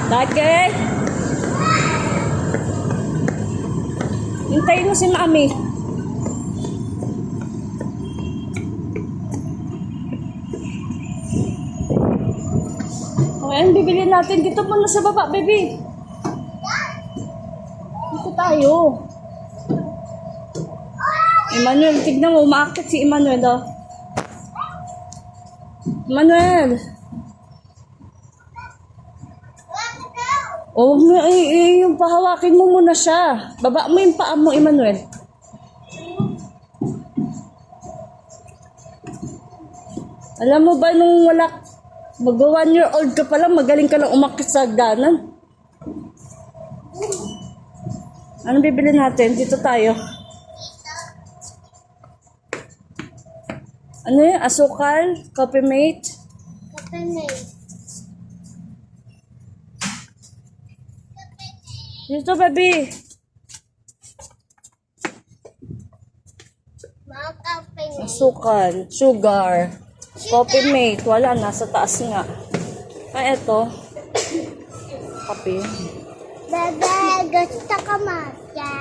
Lagi. Hintayin mo si Mami. Okay, ang bibili natin. Dito muna sa baba, baby. Dito tayo. Emmanuel, tignan mo. Umaakit si Emmanuel, oh. Emmanuel. Oh, yung pahawakin mo muna siya. Baba mo yung paa mo, Emmanuel. Alam mo ba nung mag 1 year old ka pa lang, magaling ka lang umakit sa hagdanan? Anong bibili natin? Dito tayo. Ano yun? Asukal? Coffee mate? Coffee mate. Dito, baby. Mga coffee mate. Asukal. Sugar. Coffee mate. Wala. Nasa taas nga. Ay, eto. Kape. Bebe, gusto ka matcha?